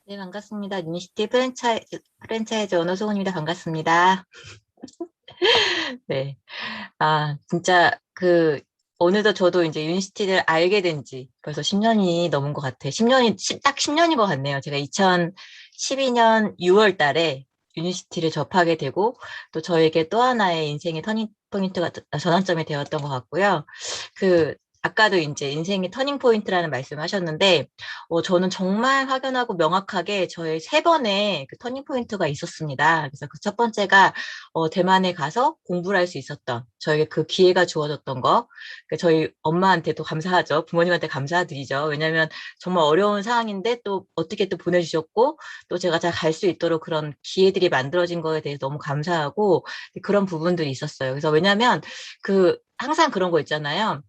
네, 반갑습니다. 유니시티 프랜차이즈 오너 송은입니다. 반갑습니다. 네. 진짜 어느덧 저도 이제 유니시티를 알게 된 지 벌써 10년이 넘은 것 같아요. 딱 10년인 것 같네요. 제가 2012년 6월 달에 유니시티를 접하게 되고, 또 저에게 또 하나의 인생의 터닝 포인트가, 전환점이 되었던 것 같고요. 그, 아까도 이제 인생의 터닝 포인트라는 말씀을 하셨는데, 저는 정말 확연하고 명확하게 저의 세 번의 그 터닝 포인트가 있었습니다. 그래서 그 첫 번째가 대만에 가서 공부를 할 수 있었던, 저에게 그 기회가 주어졌던 거. 저희 엄마한테도 감사하죠. 부모님한테 감사드리죠. 왜냐하면 정말 어려운 상황인데 또 어떻게 또 보내주셨고, 또 제가 잘 갈 수 있도록 그런 기회들이 만들어진 거에 대해서 너무 감사하고, 그런 부분들이 있었어요. 그래서 왜냐하면 항상 그런 거 있잖아요.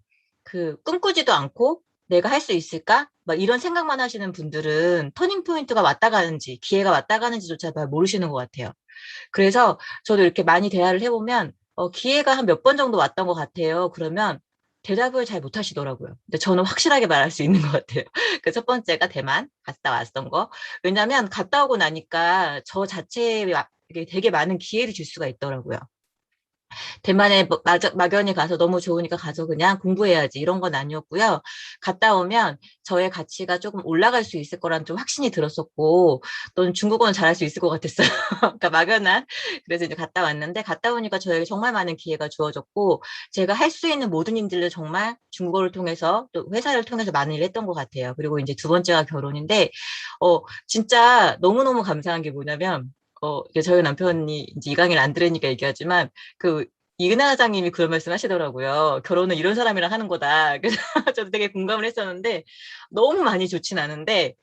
꿈꾸지도 않고 내가 할 수 있을까? 막 이런 생각만 하시는 분들은 터닝 포인트가 왔다 가는지, 기회가 왔다 가는지조차 잘 모르시는 것 같아요. 그래서 저도 이렇게 많이 대화를 해보면, 기회가 한 몇 번 정도 왔던 것 같아요. 그러면 대답을 잘 못하시더라고요. 근데 저는 확실하게 말할 수 있는 것 같아요. 그 첫 번째가 대만 갔다 왔던 거. 왜냐면 갔다 오고 나니까 저 자체에 이게 되게 많은 기회를 줄 수가 있더라고요. 대만에 막연히 가서 너무 좋으니까 가서 그냥 공부해야지 이런 건 아니었고요. 갔다 오면 저의 가치가 조금 올라갈 수 있을 거라는 좀 확신이 들었었고, 또는 중국어는 잘할 수 있을 것 같았어요. 그러니까 막연한. 그래서 이제 갔다 왔는데, 갔다 오니까 저에게 정말 많은 기회가 주어졌고, 제가 할 수 있는 모든 일들을 정말 중국어를 통해서 또 회사를 통해서 많은 일을 했던 것 같아요. 그리고 이제 두 번째가 결혼인데, 진짜 너무너무 감사한 게 뭐냐면, 이게 저희 남편이 이제 이 강의를 안 들으니까 얘기하지만, 그 이은하 사장님이 그런 말씀 하시더라고요. 결혼은 이런 사람이랑 하는 거다. 그래서 저도 되게 공감을 했었는데, 너무 많이 좋진 않은데,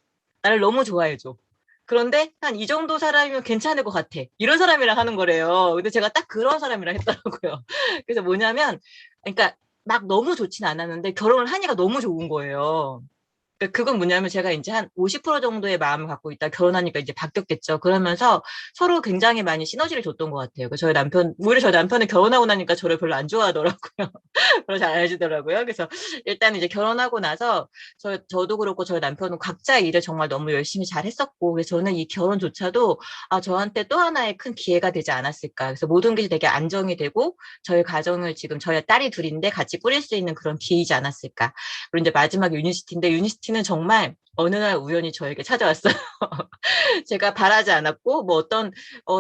나를 너무 좋아해줘. 그런데 한 이 정도 사람이면 괜찮을 것 같아. 이런 사람이랑 하는 거래요. 근데 제가 딱 그런 사람이랑 했더라고요. 그래서 뭐냐면, 그러니까 막 너무 좋진 않았는데, 결혼을 하니까 너무 좋은 거예요. 그건 뭐냐면 제가 이제 한 50% 정도의 마음을 갖고 있다 결혼하니까 이제 바뀌었겠죠. 그러면서 서로 굉장히 많이 시너지를 줬던 것 같아요. 오히려 저희 남편은 결혼하고 나니까 저를 별로 안 좋아하더라고요. 별로 잘 안 해주더라고요. 그래서 일단 이제 결혼하고 나서 저도 그렇고 저희 남편은 각자 일을 정말 너무 열심히 잘 했었고, 그래서 저는 이 결혼조차도 저한테 또 하나의 큰 기회가 되지 않았을까. 그래서 모든 것이 되게 안정이 되고 저희 가정을 지금 저희 딸이 둘인데 같이 꾸릴 수 있는 그런 기회이지 않았을까. 그리고 이제 마지막 유니시티인데 유니시티는 정말 어느 날 우연히 저에게 찾아왔어요. 제가 바라지 않았고,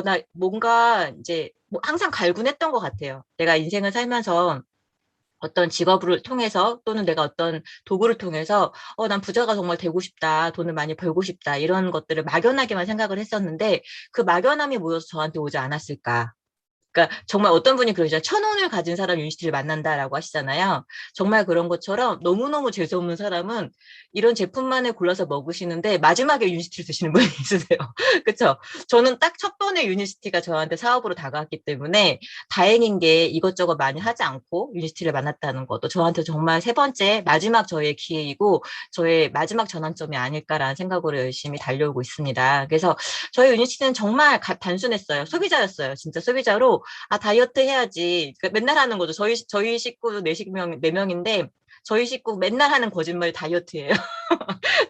나 뭔가 이제 뭐 항상 갈구했던 것 같아요. 내가 인생을 살면서 어떤 직업을 통해서 또는 내가 어떤 도구를 통해서 난 부자가 정말 되고 싶다. 돈을 많이 벌고 싶다. 이런 것들을 막연하게만 생각을 했었는데 그 막연함이 모여서 저한테 오지 않았을까. 그러니까 정말 어떤 분이 그러죠. 천운을 가진 사람 유니시티를 만난다라고 하시잖아요. 정말 그런 것처럼 너무너무 재수없는 사람은 이런 제품만을 골라서 먹으시는데 마지막에 유니시티를 드시는 분이 있으세요. 그렇죠? 저는 딱 첫 번에 유니시티가 저한테 사업으로 다가왔기 때문에 다행인 게 이것저것 많이 하지 않고 유니시티를 만났다는 것도 저한테 정말 세 번째 마지막 저의 기회이고 저의 마지막 전환점이 아닐까라는 생각으로 열심히 달려오고 있습니다. 그래서 저희 유니시티는 정말 단순했어요. 소비자였어요. 진짜 소비자로 다이어트 해야지. 그러니까 맨날 하는 거죠. 저희 식구 네 명인데, 저희 식구 맨날 하는 거짓말이 다이어트예요.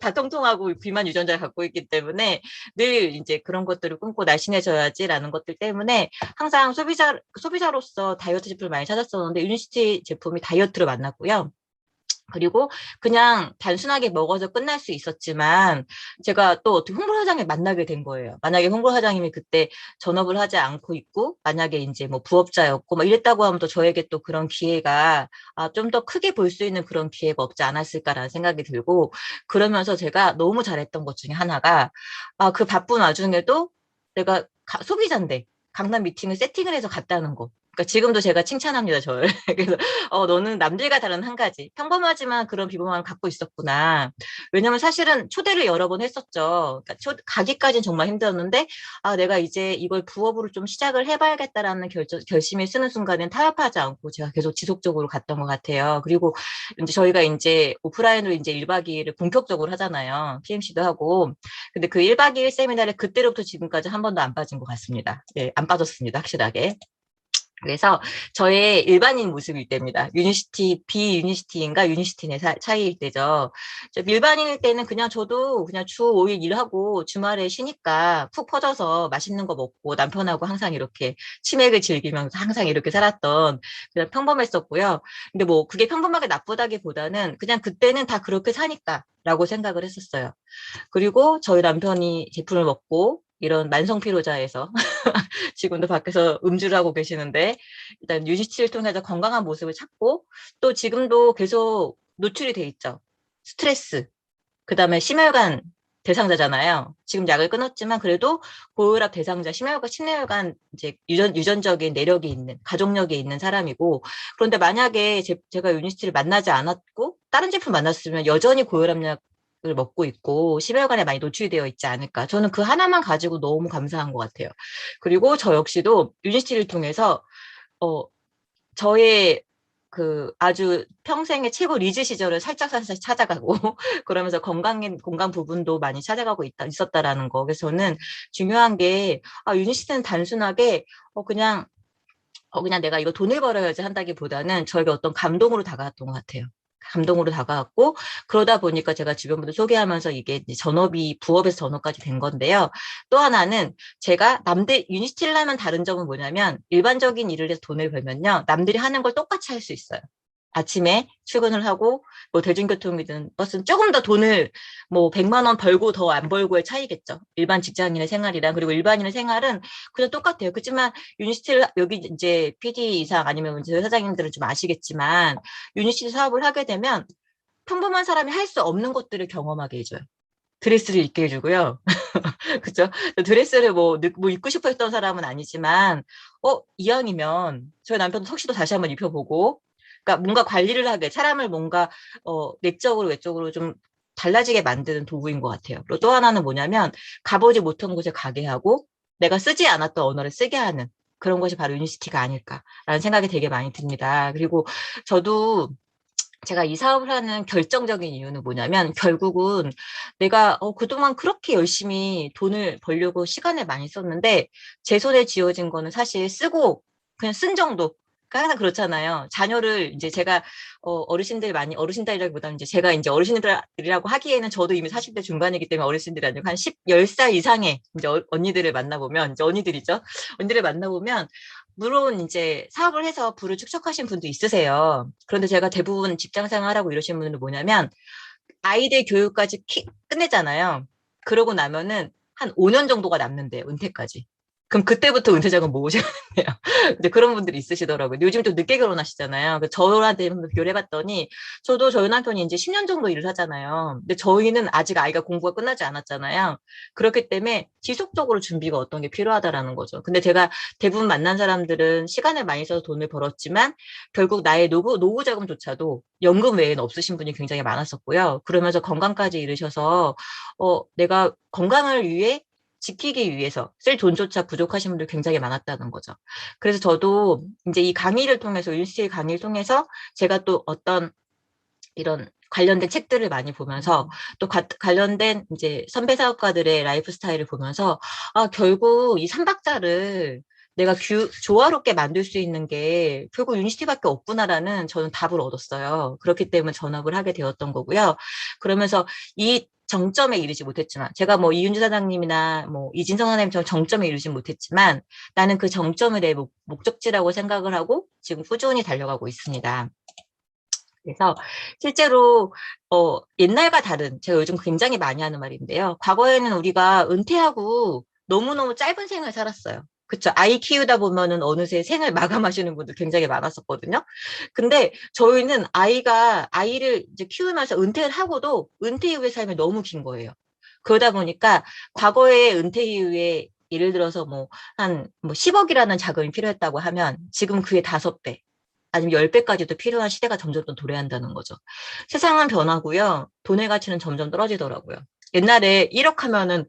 다 통통하고 비만 유전자를 갖고 있기 때문에 늘 이제 그런 것들을 꿈꾸 날씬해져야지라는 것들 때문에 항상 소비자로서 다이어트 제품을 많이 찾았었는데 유니시티 제품이 다이어트를 만났고요. 그리고 그냥 단순하게 먹어서 끝날 수 있었지만 제가 또 어떻게 홍보사장을 만나게 된 거예요. 만약에 홍보사장님이 그때 전업을 하지 않고 있고 만약에 이제 뭐 부업자였고 막 이랬다고 하면 또 저에게 또 그런 기회가 좀 더 크게 볼 수 있는 그런 기회가 없지 않았을까라는 생각이 들고, 그러면서 제가 너무 잘했던 것 중에 하나가 그 바쁜 와중에도 내가 소비자인데 강남 미팅을 세팅을 해서 갔다는 거. 그러니까 지금도 제가 칭찬합니다, 저를. 그래서 너는 남들과 다른 한 가지, 평범하지만 그런 비범함을 갖고 있었구나. 왜냐면 사실은 초대를 여러 번 했었죠. 그러니까 가기까지는 정말 힘들었는데, 내가 이제 이걸 부업으로 좀 시작을 해봐야겠다라는 결심이 쓰는 순간엔 타협하지 않고 제가 계속 지속적으로 갔던 것 같아요. 그리고 이제 저희가 이제 오프라인으로 이제 1박 2일을 본격적으로 하잖아요. PMC도 하고. 근데 그 1박 2일 세미나를 그때로부터 지금까지 한 번도 안 빠진 것 같습니다. 네, 안 빠졌습니다. 확실하게. 그래서 저의 일반인 모습일 때입니다. 유니시티, 비유니시티인가 유니시티의 차이일 때죠. 일반인일 때는 그냥 저도 그냥 주 5일 일하고 주말에 쉬니까 푹 퍼져서 맛있는 거 먹고 남편하고 항상 이렇게 치맥을 즐기면서 항상 이렇게 살았던 그냥 평범했었고요. 근데 뭐 그게 평범하게 나쁘다기보다는 그냥 그때는 다 그렇게 사니까 라고 생각을 했었어요. 그리고 저희 남편이 제품을 먹고 이런 만성 피로자에서 지금도 밖에서 음주를 하고 계시는데 일단 유지치를 통해서 건강한 모습을 찾고 또 지금도 계속 노출이 돼 있죠. 스트레스, 그다음에 심혈관 대상자잖아요. 지금 약을 끊었지만 그래도 고혈압 대상자, 심혈관 이제 유전적인 내력이 있는 가족력이 있는 사람이고 그런데 만약에 제가 유니스티를 만나지 않았고 다른 제품 만났으면 여전히 고혈압약 을 먹고 있고 심혈관에 많이 노출이 되어 있지 않을까. 저는 그 하나만 가지고 너무 감사한 것 같아요. 그리고 저 역시도 유니스티를 통해서 어 저의 그 아주 평생의 최고 리즈 시절을 살짝 찾아가고 그러면서 건강 부분도 많이 찾아가고 있었다라는 거. 그래서 저는 중요한 게 유니시티는 단순하게 그냥 그냥 내가 이거 돈을 벌어야지 한다기보다는 저에게 어떤 감동으로 다가왔던 것 같아요. 감동으로 다가왔고 그러다 보니까 제가 주변 분들 소개하면서 이게 이제 전업이 부업에서 전업까지 된 건데요. 또 하나는 제가 남들 유니스틸라면 다른 점은 뭐냐면 일반적인 일을 해서 돈을 벌면요. 남들이 하는 걸 똑같이 할 수 있어요. 아침에 출근을 하고 뭐 대중교통이든 버스는 조금 더 돈을 뭐 100만 원 벌고 더 안 벌고의 차이겠죠. 일반 직장인의 생활이랑 그리고 일반인의 생활은 그냥 똑같아요. 그렇지만 유니스틸 여기 이제 PD 이상 아니면 이제 회사장님들은 좀 아시겠지만 유니스틸 사업을 하게 되면 평범한 사람이 할 수 없는 것들을 경험하게 해줘요. 드레스를 입게 해주고요. 그죠? 드레스를 뭐 입고 싶어 했던 사람은 아니지만, 이왕이면 저희 남편도 턱시도 다시 한번 입혀보고, 그러니까 뭔가 관리를 하게, 사람을 뭔가, 내적으로, 외적으로 좀 달라지게 만드는 도구인 것 같아요. 그리고 또 하나는 뭐냐면, 가보지 못한 곳에 가게 하고, 내가 쓰지 않았던 언어를 쓰게 하는 그런 것이 바로 유니시티가 아닐까라는 생각이 되게 많이 듭니다. 그리고 저도 제가 이 사업을 하는 결정적인 이유는 뭐냐면 결국은 내가 그동안 그렇게 열심히 돈을 벌려고 시간을 많이 썼는데 제 손에 쥐어진 거는 사실 쓰고 그냥 쓴 정도. 그러니까 항상 그렇잖아요. 자녀를 이제 제가 어르신들이라기보다는 이제 제가 이제 어르신들이라고 하기에는 저도 이미 40대 중반이기 때문에 어르신들이 아니고 한 10살 이상의 이제 언니들을 만나보면 이제 언니들이죠. 언니들을 만나보면 물론 이제 사업을 해서 부를 축적하신 분도 있으세요. 그런데 제가 대부분 직장 생활하고 이러신 분들은 뭐냐면 아이들 교육까지 끝내잖아요. 그러고 나면은 한 5년 정도가 남는데요, 은퇴까지. 그럼 그때부터 은퇴자금 모으셔야 돼요. 근데 그런 분들이 있으시더라고요. 근데 요즘 좀 늦게 결혼하시잖아요. 저한테 한번 비교를 해봤더니 저도 저희 남편이 이제 10년 정도 일을 하잖아요. 근데 저희는 아직 아이가 공부가 끝나지 않았잖아요. 그렇기 때문에 지속적으로 준비가 어떤 게 필요하다라는 거죠. 근데 제가 대부분 만난 사람들은 시간을 많이 써서 돈을 벌었지만 결국 나의 노후 자금조차도 연금 외에는 없으신 분이 굉장히 많았었고요. 그러면서 건강까지 잃으셔서 내가 건강을 위해 지키기 위해서 쓸 돈조차 부족하신 분들 굉장히 많았다는 거죠. 그래서 저도 이제 이 강의를 통해서, 윤씨 강의를 통해서 제가 또 어떤 이런 관련된 책들을 많이 보면서 또 관련된 이제 선배 사업가들의 라이프 스타일을 보면서 결국 이 삼박자를 내가 조화롭게 만들 수 있는 게 결국 유니티밖에 없구나라는 저는 답을 얻었어요. 그렇기 때문에 전업을 하게 되었던 거고요. 그러면서 이 정점에 이르지 못했지만 제가 뭐 이윤주 사장님이나 뭐 이진성 사장님처럼 정점에 이르지 못했지만 나는 그 정점을 내 목적지라고 생각을 하고 지금 꾸준히 달려가고 있습니다. 그래서 실제로 옛날과 다른 제가 요즘 굉장히 많이 하는 말인데요. 과거에는 우리가 은퇴하고 너무너무 짧은 생을 살았어요. 그쵸. 아이 키우다 보면은 어느새 생을 마감하시는 분들 굉장히 많았었거든요. 근데 저희는 아이를 이제 키우면서 은퇴를 하고도 은퇴 이후의 삶이 너무 긴 거예요. 그러다 보니까 과거의 은퇴 이후에 예를 들어서 뭐 10억이라는 자금이 필요했다고 하면 지금 그의 5배, 아니면 10배까지도 필요한 시대가 점점 더 도래한다는 거죠. 세상은 변하고요. 돈의 가치는 점점 떨어지더라고요. 옛날에 1억 하면은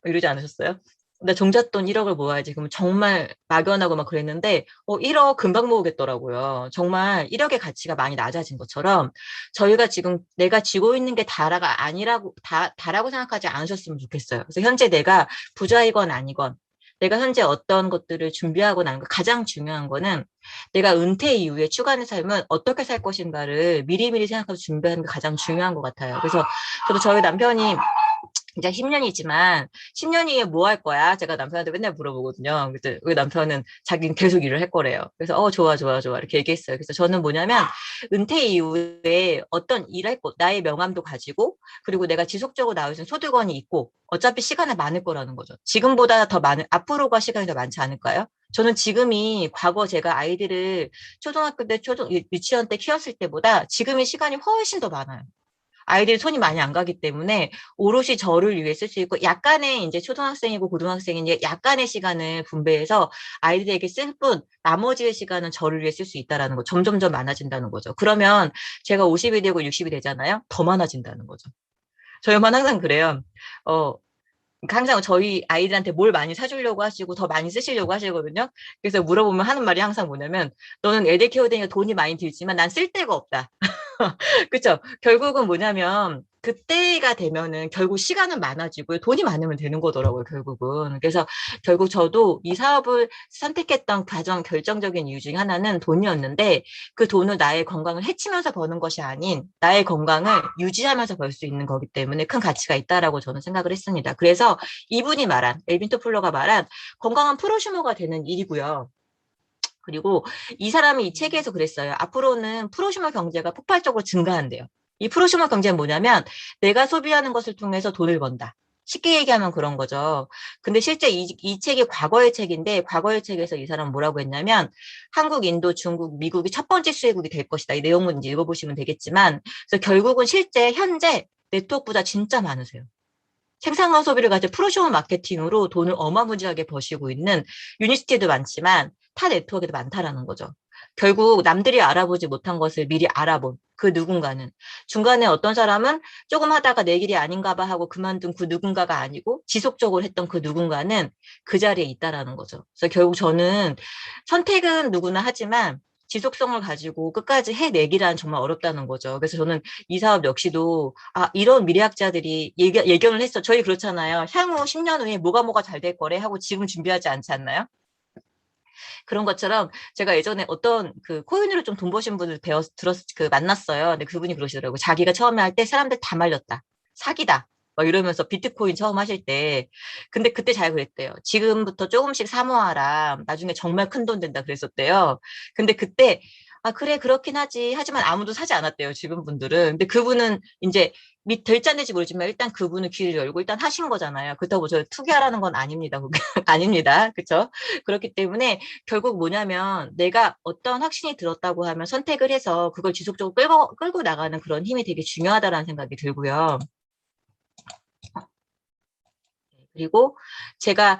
이러지 않으셨어요? 나 종잣돈 1억을 모아야지. 그러면 정말 막연하고 막 그랬는데 1억 금방 모으겠더라고요. 정말 1억의 가치가 많이 낮아진 것처럼 저희가 지금 내가 쥐고 있는 게 다라고 생각하지 않으셨으면 좋겠어요. 그래서 현재 내가 부자이건 아니건 내가 현재 어떤 것들을 준비하고 나는 거 가장 중요한 거는 내가 은퇴 이후에 추가하는 삶은 어떻게 살 것인가를 미리미리 생각하고 준비하는 게 가장 중요한 것 같아요. 그래서 저도 저희 남편이 이제 10년이지만 10년 이후에 뭐 할 거야? 제가 남편한테 맨날 물어보거든요. 그래서 우리 남편은 자기는 계속 일을 할 거래요. 그래서 좋아 좋아 좋아 이렇게 얘기했어요. 그래서 저는 뭐냐면 은퇴 이후에 어떤 일을 했고 나의 명함도 가지고 그리고 내가 지속적으로 나올 수 있는 소득원이 있고 어차피 시간은 많을 거라는 거죠. 지금보다 더 많은 앞으로가 시간이 더 많지 않을까요? 저는 지금이 과거 제가 아이들을 초등학교 때 유치원 때 키웠을 때보다 지금의 시간이 훨씬 더 많아요. 아이들이 손이 많이 안 가기 때문에 오롯이 저를 위해 쓸 수 있고 약간의 이제 초등학생이고 고등학생이니 약간의 시간을 분배해서 아이들에게 쓸 뿐 나머지의 시간은 저를 위해 쓸 수 있다라는 거 점점점 많아진다는 거죠. 그러면 제가 50이 되고 60이 되잖아요. 더 많아진다는 거죠. 저희 엄마는 항상 그래요. 어, 항상 저희 아이들한테 뭘 많이 사주려고 하시고 더 많이 쓰시려고 하시거든요. 그래서 물어보면 하는 말이 항상 뭐냐면 너는 애들 키우다니까 돈이 많이 들지만 난 쓸 데가 없다. 그쵸? 결국은 뭐냐면 그때가 되면은 결국 시간은 많아지고 돈이 많으면 되는 거더라고요, 결국은. 그래서 결국 저도 이 사업을 선택했던 가장 결정적인 이유 중에 하나는 돈이었는데 그 돈을 나의 건강을 해치면서 버는 것이 아닌 나의 건강을 유지하면서 벌 수 있는 거기 때문에 큰 가치가 있다라고 저는 생각을 했습니다. 그래서 이분이 말한, 엘빈 토플러가 말한 건강한 프로슈머가 되는 일이고요. 그리고 이 사람이 이 책에서 그랬어요. 앞으로는 프로슈머 경제가 폭발적으로 증가한대요. 이 프로슈머 경제는 뭐냐면 내가 소비하는 것을 통해서 돈을 번다. 쉽게 얘기하면 그런 거죠. 근데 실제 이 책이 과거의 책인데 과거의 책에서 이 사람은 뭐라고 했냐면 한국, 인도, 중국, 미국이 첫 번째 수혜국이 될 것이다. 이 내용은 이제 읽어보시면 되겠지만 그래서 결국은 실제 현재 네트워크보다 진짜 많으세요. 생산과 소비를 가지고 프로쇼 마케팅으로 돈을 어마무지하게 버시고 있는 유니스티도 많지만 타 네트워크도 많다라는 거죠. 결국 남들이 알아보지 못한 것을 미리 알아본 그 누군가는 중간에 어떤 사람은 조금 하다가 내 길이 아닌가 봐 하고 그만둔 그 누군가가 아니고 지속적으로 했던 그 누군가는 그 자리에 있다라는 거죠. 그래서 결국 저는 선택은 누구나 하지만 지속성을 가지고 끝까지 해내기란 정말 어렵다는 거죠. 그래서 저는 이 사업 역시도 이런 미래학자들이 예견을 했어. 저희 그렇잖아요. 향후 10년 후에 뭐가 잘 될 거래 하고 지금 준비하지 않지 않나요? 그런 것처럼 제가 예전에 어떤 그 코인으로 좀 돈 버신 분을 만났어요. 근데 그분이 그러시더라고요. 자기가 처음에 할 때 사람들 다 말렸다. 사기다. 막 이러면서 비트코인 처음 하실 때. 근데 그때 잘 그랬대요. 지금부터 조금씩 사모하라. 나중에 정말 큰 돈 된다 그랬었대요. 근데 그때 그래, 그렇긴 하지. 하지만 아무도 사지 않았대요, 주변 분들은. 근데 그분은 이제 될지 안 될지 모르지만 일단 그분은 귀를 열고 일단 하신 거잖아요. 그렇다고 저 투기하라는 건 아닙니다. 아닙니다. 그렇죠? 그렇기 때문에 결국 뭐냐면 내가 어떤 확신이 들었다고 하면 선택을 해서 그걸 지속적으로 끌고 나가는 그런 힘이 되게 중요하다라는 생각이 들고요. 그리고 제가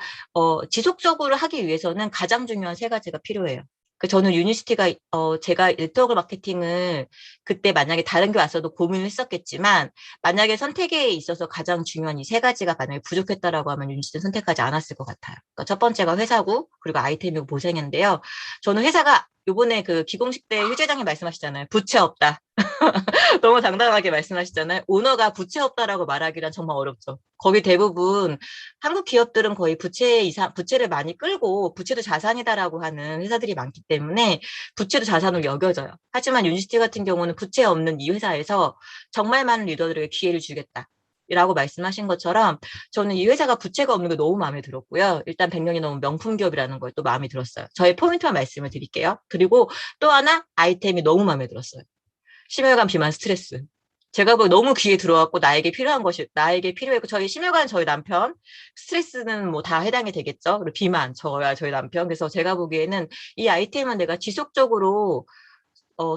지속적으로 하기 위해서는 가장 중요한 세 가지가 필요해요. 저는 유니스티가 제가 네트워크 마케팅을 그때 만약에 다른 게 왔어도 고민을 했었겠지만 만약에 선택에 있어서 가장 중요한 이 세 가지가 만약에 부족했다라고 하면 유니스티는 선택하지 않았을 것 같아요. 그러니까 첫 번째가 회사고 그리고 아이템이고 보생인데요. 저는 회사가 요번에 그 기공식 때 휴재장님 말씀하시잖아요. 부채 없다. 너무 당당하게 말씀하시잖아요. 오너가 부채 없다라고 말하기란 정말 어렵죠. 거기 대부분 한국 기업들은 거의 부채를 많이 끌고 부채도 자산이다라고 하는 회사들이 많기 때문에 부채도 자산으로 여겨져요. 하지만 유니스티 같은 경우는 부채 없는 이 회사에서 정말 많은 리더들에게 기회를 주겠다. 라고 말씀하신 것처럼 저는 이 회사가 부채가 없는 게 너무 마음에 들었고요. 일단 100년이 넘은 명품 기업이라는 걸 또 마음에 들었어요. 저의 포인트만 말씀을 드릴게요. 그리고 또 하나 아이템이 너무 마음에 들었어요. 심혈관 비만 스트레스. 제가 보기 너무 귀에 들어왔고 나에게 필요했고 저희 남편 스트레스는 뭐 다 해당이 되겠죠. 그리고 비만 저희 남편. 그래서 제가 보기에는 이 아이템은 내가 지속적으로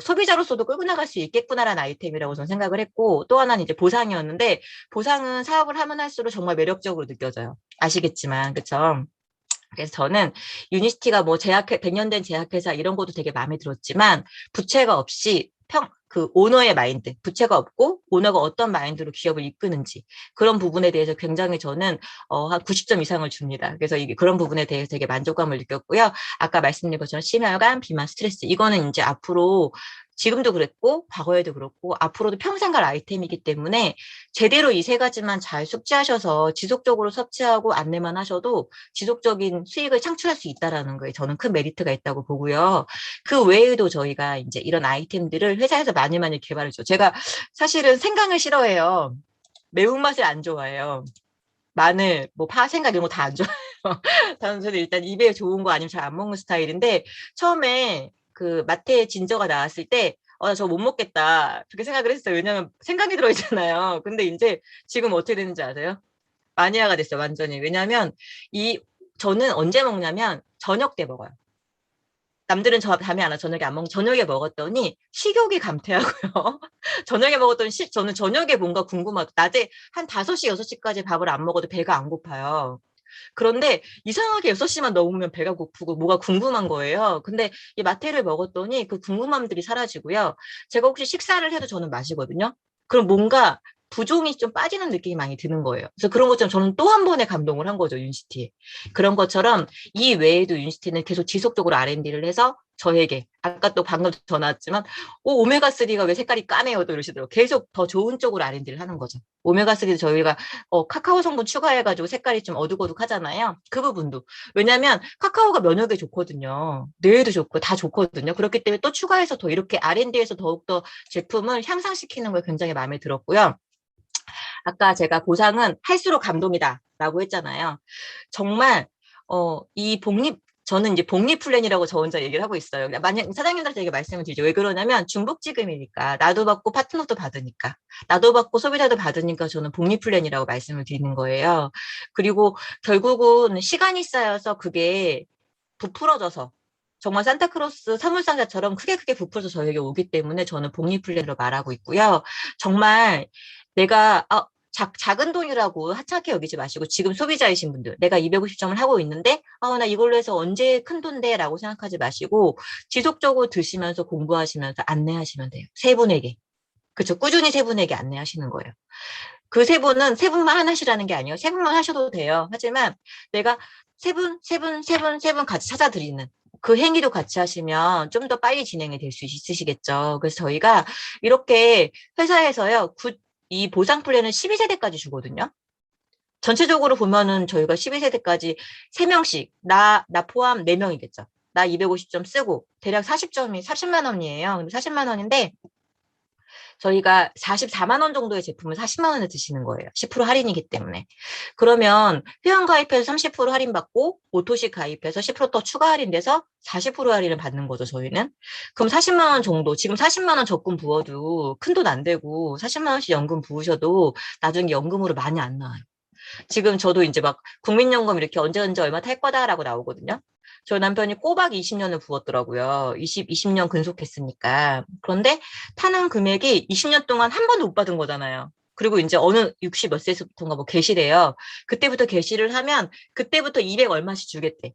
소비자로서도 끌고 나갈 수 있겠구나라는 아이템이라고 저는 생각을 했고 또 하나는 이제 보상이었는데 보상은 사업을 하면 할수록 정말 매력적으로 느껴져요. 아시겠지만 그쵸? 그래서 저는 유니스티가 뭐 100년 된 제약회사 이런 것도 되게 마음에 들었지만 부채가 없이 그 오너의 마인드, 부채가 없고 오너가 어떤 마인드로 기업을 이끄는지 그런 부분에 대해서 굉장히 저는 한 90점 이상을 줍니다. 그래서 그런 부분에 대해서 되게 만족감을 느꼈고요. 아까 말씀드린 것처럼 심혈관, 비만, 스트레스 이거는 이제 앞으로 지금도 그랬고 과거에도 그렇고 앞으로도 평생 갈 아이템이기 때문에 제대로 이 세 가지만 잘 숙지하셔서 지속적으로 섭취하고 안내만 하셔도 지속적인 수익을 창출할 수 있다라는 거에 저는 큰 메리트가 있다고 보고요. 그 외에도 저희가 이제 이런 아이템들을 회사에서 많이 많이 개발했죠. 제가 사실은 생강을 싫어해요. 매운맛을 안 좋아해요. 마늘, 뭐 파, 생강 이런 거 다 안 좋아해요. 저는 일단 입에 좋은 거 아니면 잘 안 먹는 스타일인데 처음에 그 마트에 진저가 나왔을 때 나 저거 못 먹겠다. 그렇게 생각을 했어요. 왜냐면 생강이 들어있잖아요. 근데 이제 지금 어떻게 되는지 아세요? 마니아가 됐어요, 완전히. 왜냐면 저는 언제 먹냐면 저녁 때 먹어요. 남들은 밤에 안 와, 저녁에 안 먹는, 저녁에 먹었더니 식욕이 감퇴하고요. 저녁에 먹었더니 저는 저녁에 뭔가 궁금하고, 낮에 한 5시, 6시까지 밥을 안 먹어도 배가 안 고파요. 그런데 이상하게 6시만 넘으면 배가 고프고 뭐가 궁금한 거예요. 근데 이 마테를 먹었더니 그 궁금함들이 사라지고요. 제가 혹시 식사를 해도 저는 마시거든요. 그럼 뭔가 부종이 좀 빠지는 느낌이 많이 드는 거예요. 그래서 그런 것처럼 저는 또 한 번에 감동을 한 거죠, 윤시티에. 그런 것처럼 이 외에도 윤시티는 계속 지속적으로 R&D를 해서 저에게 아까 또 방금 전화 왔지만 오메가3가 왜 색깔이 까매요? 또 이러시더라고요. 계속 더 좋은 쪽으로 R&D를 하는 거죠. 오메가3도 저희가 카카오 성분 추가해가지고 색깔이 좀 어둑어둑하잖아요. 그 부분도. 왜냐면 카카오가 면역에 좋거든요. 뇌에도 좋고 다 좋거든요. 그렇기 때문에 또 추가해서 더 이렇게 R&D에서 더욱더 제품을 향상시키는 걸 굉장히 마음에 들었고요. 아까 제가 보상은 할수록 감동이다라고 했잖아요. 정말 이 저는 이제 복리 플랜이라고 저 혼자 얘기를 하고 있어요. 만약 사장님들한테 얘기 말씀을 드리죠. 왜 그러냐면 중복지급이니까 나도 받고 파트너도 받으니까 나도 받고 소비자도 받으니까 저는 복리 플랜이라고 말씀을 드리는 거예요. 그리고 결국은 시간이 쌓여서 그게 부풀어져서 정말 산타크로스 선물상자처럼 크게 부풀어서 저에게 오기 때문에 저는 복리 플랜으로 말하고 있고요. 정말 내가 작은 돈이라고 하찮게 여기지 마시고 지금 소비자이신 분들 내가 250점을 하고 있는데 나 이걸로 해서 언제 큰 돈돼 라고 생각하지 마시고 지속적으로 드시면서 공부하시면서 안내하시면 돼요. 세 분에게. 그렇죠. 꾸준히 세 분에게 안내하시는 거예요. 그 세 분은 세 분만 하시라는 게 아니에요. 세 분만 하셔도 돼요. 하지만 내가 세 분 같이 찾아드리는 그 행위도 같이 하시면 좀 더 빨리 진행이 될 수 있으시겠죠. 그래서 저희가 이렇게 회사에서요, 이 보상 플랜은 12세대까지 주거든요. 전체적으로 보면은 저희가 12세대까지 3명씩, 나 포함 4명이겠죠. 나 250점 쓰고, 대략 40점이 40만 원이에요. 근데 40만 원인데, 저희가 44만 원 정도의 제품을 40만 원에 드시는 거예요. 10% 할인이기 때문에. 그러면 회원 가입해서 30% 할인받고 오토식 가입해서 10%더 추가 할인돼서 40% 할인을 받는 거죠, 저희는. 그럼 40만 원 정도, 지금 40만 원 적금 부어도 큰 돈 안 되고 40만 원씩 연금 부으셔도 나중에 연금으로 많이 안 나와요. 지금 저도 이제 막 국민연금 이렇게 언제 얼마 탈 거다라고 나오거든요. 저 남편이 꼬박 20년을 부었더라고요. 20년 근속했으니까. 그런데 타는 금액이 20년 동안 한 번도 못 받은 거잖아요. 그리고 이제 어느 60 몇 세부터인가 뭐 개시래요. 그때부터 개시를 하면 그때부터 200 얼마씩 주겠대.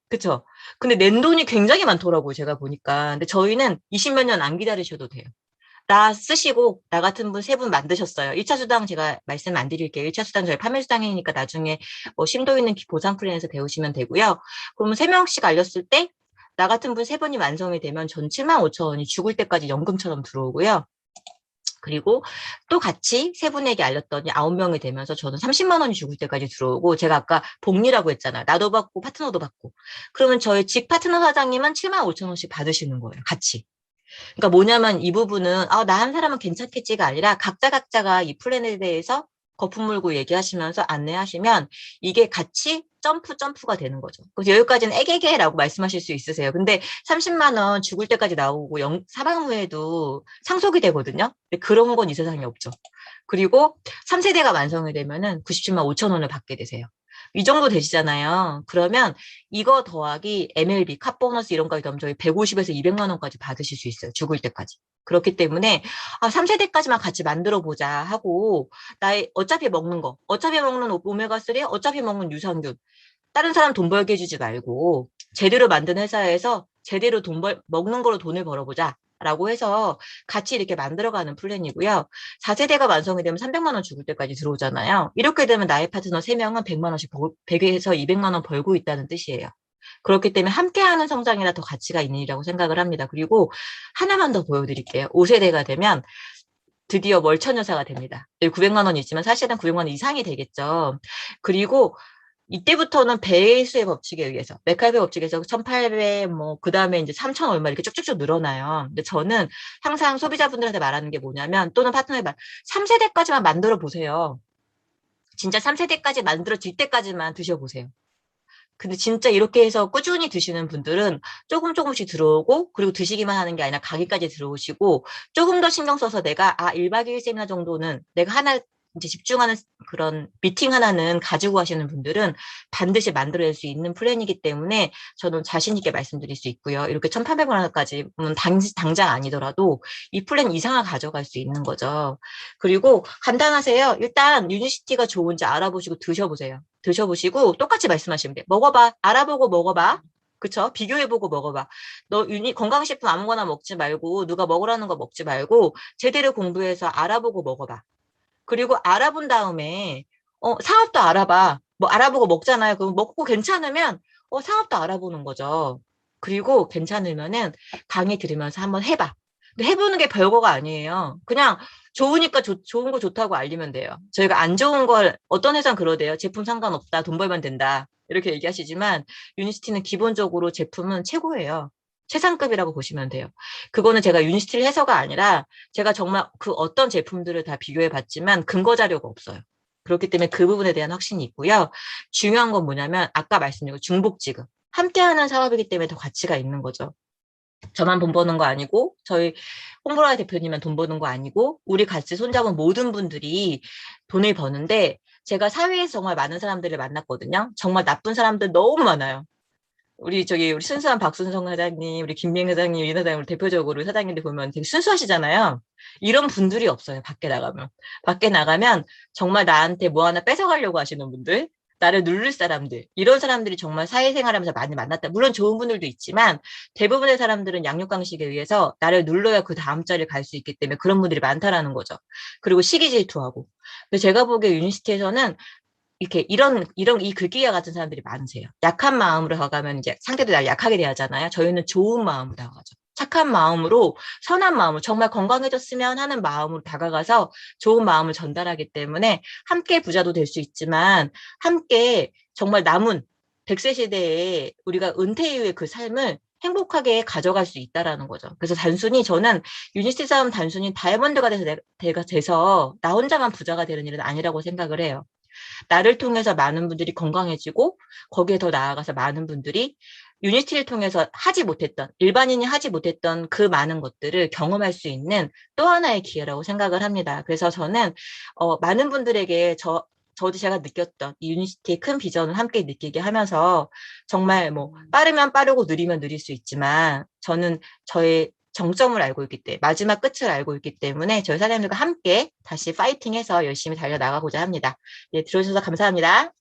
그쵸? 근데 낸 돈이 굉장히 많더라고요. 제가 보니까. 근데 저희는 20몇 년 안 기다리셔도 돼요. 나 쓰시고 나 같은 분 세 분 만드셨어요. 1차 수당 제가 말씀 안 드릴게요. 1차 수당 저희 판매 수당이니까 나중에 뭐 심도 있는 보상 플랜에서 배우시면 되고요. 그러면 3명씩 알렸을 때 나 같은 분 세 분이 완성이 되면 전 7만 5천 원이 죽을 때까지 연금처럼 들어오고요. 그리고 또 같이 세 분에게 알렸더니 9명이 되면서 저는 30만 원이 죽을 때까지 들어오고 제가 아까 복리라고 했잖아요. 나도 받고 파트너도 받고. 그러면 저희 직 파트너 사장님은 7만 5천 원씩 받으시는 거예요. 같이. 그러니까 뭐냐면 이 부분은 나 한 사람은 괜찮겠지가 아니라 각자가 이 플랜에 대해서 거품 물고 얘기하시면서 안내하시면 이게 같이 점프가 되는 거죠. 그래서 여기까지는 애게게라고 말씀하실 수 있으세요. 근데 30만 원 죽을 때까지 나오고 사망 후에도 상속이 되거든요. 근데 그런 건 이 세상에 없죠. 그리고 3세대가 완성이 되면은 97만 5천 원을 받게 되세요. 이 정도 되시잖아요. 그러면 이거 더하기 MLB, 카보너스 이런 거에 더하면 저희 150에서 200만 원까지 받으실 수 있어요. 죽을 때까지. 그렇기 때문에 3세대까지만 같이 만들어 보자 하고 나의 어차피 먹는 오메가3, 어차피 먹는 유산균 다른 사람 돈 벌게 해주지 말고 제대로 만든 회사에서 제대로 먹는 거로 돈을 벌어보자. 라고 해서 같이 이렇게 만들어가는 플랜이고요. 4세대가 완성이 되면 300만 원 죽을 때까지 들어오잖아요. 이렇게 되면 나의 파트너 3명은 100만 원씩 100에서 200만 원 벌고 있다는 뜻이에요. 그렇기 때문에 함께하는 성장이라 더 가치가 있는 일이라고 생각을 합니다. 그리고 하나만 더 보여드릴게요. 5세대가 되면 드디어 월천여사가 됩니다. 900만 원이 있지만 사실은 900만 원 이상이 되겠죠. 그리고 이때부터는 배수의 법칙에 의해서 메칼배 법칙에서 1800, 뭐, 그 다음에 이제 3000 얼마 이렇게 쭉쭉쭉 늘어나요. 근데 저는 항상 소비자분들한테 말하는 게 뭐냐면, 또는 파트너에 말, 3세대까지만 만들어 보세요. 진짜 3세대까지 만들어질 때까지만 드셔보세요. 근데 진짜 이렇게 해서 꾸준히 드시는 분들은 조금씩 들어오고, 그리고 드시기만 하는 게 아니라 가게까지 들어오시고, 조금 더 신경 써서 내가, 1박 2일 세미나 정도는 내가 하나, 이제 집중하는 그런 미팅 하나는 가지고 하시는 분들은 반드시 만들어낼 수 있는 플랜이기 때문에 저는 자신있게 말씀드릴 수 있고요. 이렇게 1,800만 원까지, 당장 아니더라도 이 플랜 이상을 가져갈 수 있는 거죠. 그리고 간단하세요. 일단 유니시티가 좋은지 알아보시고 드셔보세요. 드셔보시고 똑같이 말씀하시면 돼요. 먹어봐. 알아보고 먹어봐. 그쵸? 비교해보고 먹어봐. 너 건강식품 아무거나 먹지 말고 누가 먹으라는 거 먹지 말고 제대로 공부해서 알아보고 먹어봐. 그리고 알아본 다음에 상업도 알아봐. 뭐 알아보고 먹잖아요. 그럼 먹고 괜찮으면 상업도 알아보는 거죠. 그리고 괜찮으면은 강의 들으면서 한번 해봐. 근데 해보는 게 별거가 아니에요. 그냥 좋으니까 좋은 거 좋다고 알리면 돼요. 저희가 안 좋은 걸 어떤 회사는 그러대요. 제품 상관없다. 돈 벌면 된다. 이렇게 얘기하시지만 유니스티는 기본적으로 제품은 최고예요. 최상급이라고 보시면 돼요. 그거는 제가 유니스티를 해서가 아니라 제가 정말 그 어떤 제품들을 다 비교해 봤지만 근거 자료가 없어요. 그렇기 때문에 그 부분에 대한 확신이 있고요. 중요한 건 뭐냐면 아까 말씀드린 중복지급. 함께하는 사업이기 때문에 더 가치가 있는 거죠. 저만 돈 버는 거 아니고 저희 홍보라 대표님만 돈 버는 거 아니고 우리 같이 손잡은 모든 분들이 돈을 버는데 제가 사회에서 정말 많은 사람들을 만났거든요. 정말 나쁜 사람들 너무 많아요. 우리 순수한 박순성 사장님, 우리 김미행 사장님, 이 사장님, 우리 대표적으로 사장님들 보면 되게 순수하시잖아요. 이런 분들이 없어요. 밖에 나가면. 밖에 나가면 정말 나한테 뭐 하나 뺏어가려고 하시는 분들, 나를 누를 사람들, 이런 사람들이 정말 사회생활하면서 많이 만났다. 물론 좋은 분들도 있지만 대부분의 사람들은 양육강식에 의해서 나를 눌러야 그 다음 자리를 갈 수 있기 때문에 그런 분들이 많다라는 거죠. 그리고 시기 질투하고. 근데 제가 보기에 유니시티에서는 이렇게 이 글귀와 같은 사람들이 많으세요. 약한 마음으로 다가가면 이제 상대도 날 약하게 대하잖아요. 저희는 좋은 마음으로 다가가죠. 착한 마음으로, 선한 마음으로, 정말 건강해졌으면 하는 마음으로 다가가서 좋은 마음을 전달하기 때문에 함께 부자도 될 수 있지만 함께 정말 남은 100세 시대에 우리가 은퇴 이후의 그 삶을 행복하게 가져갈 수 있다라는 거죠. 그래서 단순히 저는 유니스티 싸움 단순히 다이아몬드가 돼서 나 혼자만 부자가 되는 일은 아니라고 생각을 해요. 나를 통해서 많은 분들이 건강해지고 거기에 더 나아가서 많은 분들이 유니티를 통해서 일반인이 하지 못했던 그 많은 것들을 경험할 수 있는 또 하나의 기회라고 생각을 합니다. 그래서 저는 많은 분들에게 저도 제가 느꼈던 이 유니티의 큰 비전을 함께 느끼게 하면서 정말 뭐 빠르면 빠르고 느리면 느릴 수 있지만 저는 저의 정점을 알고 있기 때문에 마지막 끝을 알고 있기 때문에 저희 사장님들과 함께 다시 파이팅해서 열심히 달려나가고자 합니다. 네, 들어주셔서 감사합니다.